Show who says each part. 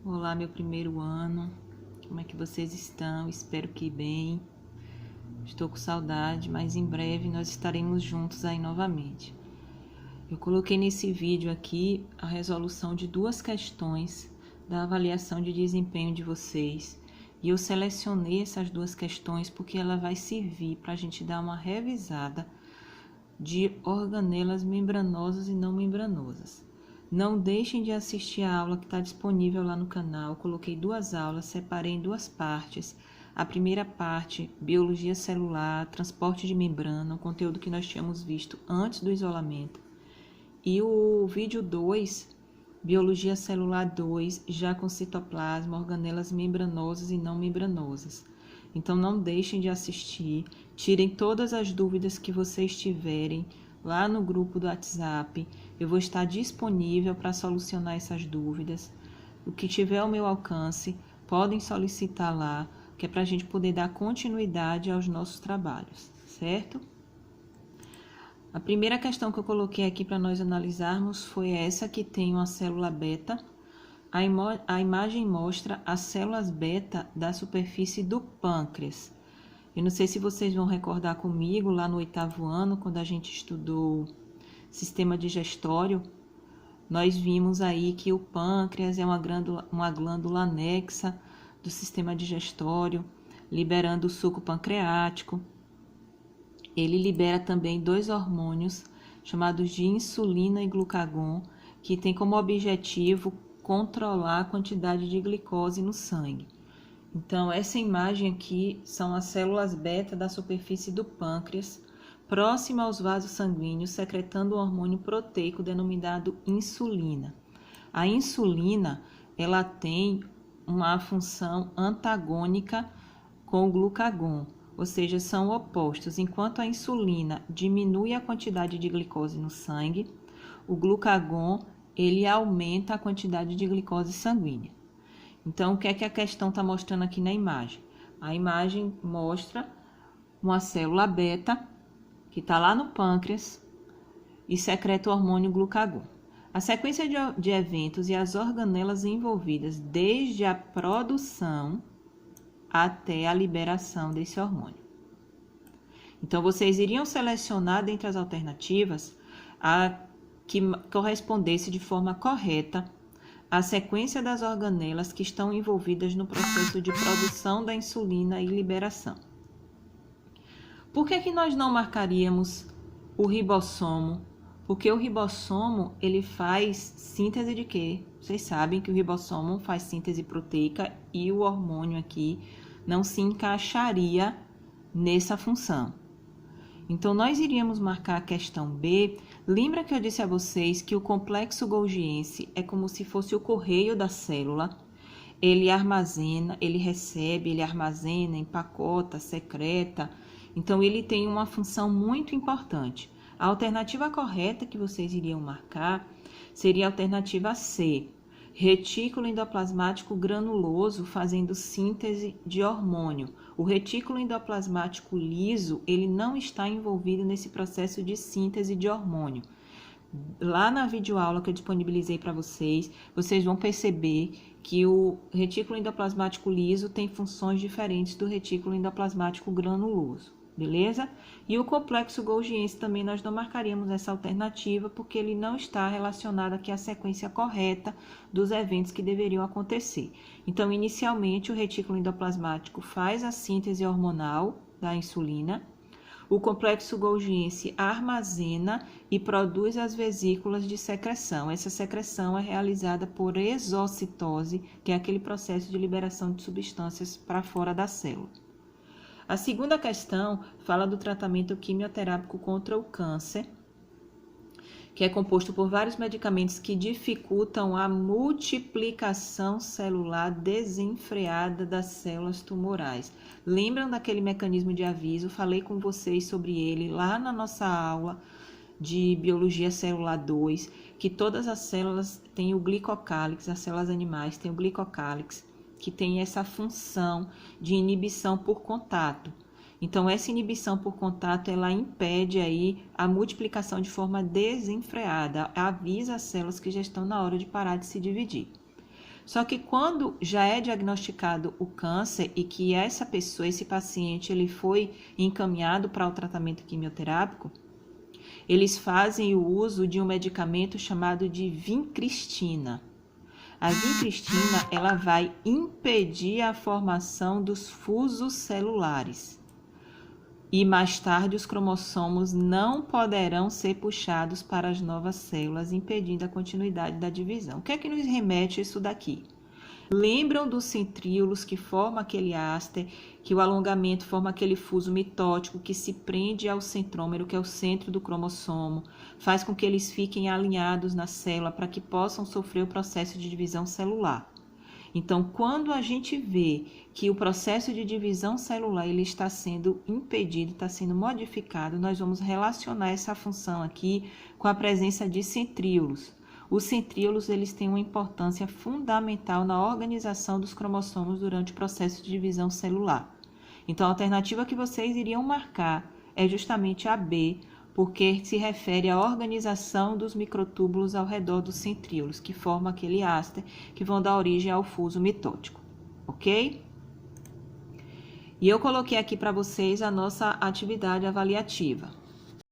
Speaker 1: Olá, meu primeiro ano. Como é que vocês estão? Espero que bem. Estou com saudade, mas em breve nós estaremos juntos aí novamente. Eu coloquei nesse vídeo aqui a resolução de duas questões da avaliação de desempenho de vocês. E eu selecionei essas duas questões porque ela vai servir para a gente dar uma revisada de organelas membranosas e não membranosas. Não deixem de assistir a aula que está disponível lá no canal. Coloquei duas aulas, separei em duas partes. A primeira parte, biologia celular, transporte de membrana, o conteúdo que nós tínhamos visto antes do isolamento. E o vídeo 2, biologia celular 2, já com citoplasma, organelas membranosas e não membranosas. Então não deixem de assistir, tirem todas as dúvidas que vocês tiverem lá no grupo do WhatsApp. Eu vou estar disponível para solucionar essas dúvidas. O que tiver ao meu alcance, podem solicitar lá, que é para a gente poder dar continuidade aos nossos trabalhos, certo? A primeira questão que eu coloquei aqui para nós analisarmos foi essa que tem uma célula beta. A imagem mostra as células beta da superfície do pâncreas. Eu não sei se vocês vão recordar comigo, lá no 8º ano, quando a gente estudou sistema digestório, nós vimos aí que o pâncreas é uma glândula anexa do sistema digestório, liberando o suco pancreático. Ele libera também dois hormônios chamados de insulina e glucagon, que tem como objetivo controlar a quantidade de glicose no sangue. Então, essa imagem aqui são as células beta da superfície do pâncreas, próxima aos vasos sanguíneos, secretando um hormônio proteico denominado insulina. A insulina, ela tem uma função antagônica com o glucagon, ou seja, são opostos. Enquanto a insulina diminui a quantidade de glicose no sangue, o glucagon ele aumenta a quantidade de glicose sanguínea. Então, o que é que a questão está mostrando aqui na imagem? A imagem mostra uma célula beta que está lá no pâncreas e secreta o hormônio glucagon. A sequência de eventos e as organelas envolvidas desde a produção até a liberação desse hormônio. Então, vocês iriam selecionar dentre as alternativas a que correspondesse de forma correta a sequência das organelas que estão envolvidas no processo de produção da insulina e liberação. Por que nós não marcaríamos o ribossomo? Porque o ribossomo, ele faz síntese de quê? Vocês sabem que o ribossomo faz síntese proteica e o hormônio aqui não se encaixaria nessa função. Então, nós iríamos marcar a questão B. Lembra que eu disse a vocês que o complexo golgiense é como se fosse o correio da célula? Ele armazena, ele recebe, ele armazena, empacota, secreta. Então, ele tem uma função muito importante. A alternativa correta que vocês iriam marcar seria a alternativa C. Retículo endoplasmático granuloso fazendo síntese de hormônio. O retículo endoplasmático liso, ele não está envolvido nesse processo de síntese de hormônio. Lá na videoaula que eu disponibilizei para vocês, vocês vão perceber que o retículo endoplasmático liso tem funções diferentes do retículo endoplasmático granuloso. Beleza? E o complexo golgiense também nós não marcaríamos essa alternativa porque ele não está relacionado aqui à sequência correta dos eventos que deveriam acontecer. Então, inicialmente, o retículo endoplasmático faz a síntese hormonal da insulina, o complexo golgiense armazena e produz as vesículas de secreção. Essa secreção é realizada por exocitose, que é aquele processo de liberação de substâncias para fora da célula. A segunda questão fala do tratamento quimioterápico contra o câncer, que é composto por vários medicamentos que dificultam a multiplicação celular desenfreada das células tumorais. Lembram daquele mecanismo de aviso? Falei com vocês sobre ele lá na nossa aula de Biologia Celular 2, que todas as células têm o glicocálix, as células animais têm o glicocálix, que tem essa função de inibição por contato. Então, essa inibição por contato, ela impede aí a multiplicação de forma desenfreada, avisa as células que já estão na hora de parar de se dividir. Só que quando já é diagnosticado o câncer e que essa pessoa, esse paciente, ele foi encaminhado para o tratamento quimioterápico, eles fazem o uso de um medicamento chamado de vincristina. A vincristina, ela vai impedir a formação dos fusos celulares. E mais tarde os cromossomos não poderão ser puxados para as novas células, impedindo a continuidade da divisão. O que é que nos remete isso daqui? Lembram dos centríolos que formam aquele áster, que o alongamento forma aquele fuso mitótico que se prende ao centrômero, que é o centro do cromossomo, faz com que eles fiquem alinhados na célula para que possam sofrer o processo de divisão celular. Então, quando a gente vê que o processo de divisão celular ele está sendo impedido, está sendo modificado, nós vamos relacionar essa função aqui com a presença de centríolos. Os centríolos eles têm uma importância fundamental na organização dos cromossomos durante o processo de divisão celular. Então, a alternativa que vocês iriam marcar é justamente a B, porque se refere à organização dos microtúbulos ao redor dos centríolos, que formam aquele áster, que vão dar origem ao fuso mitótico, ok? E eu coloquei aqui para vocês a nossa atividade avaliativa.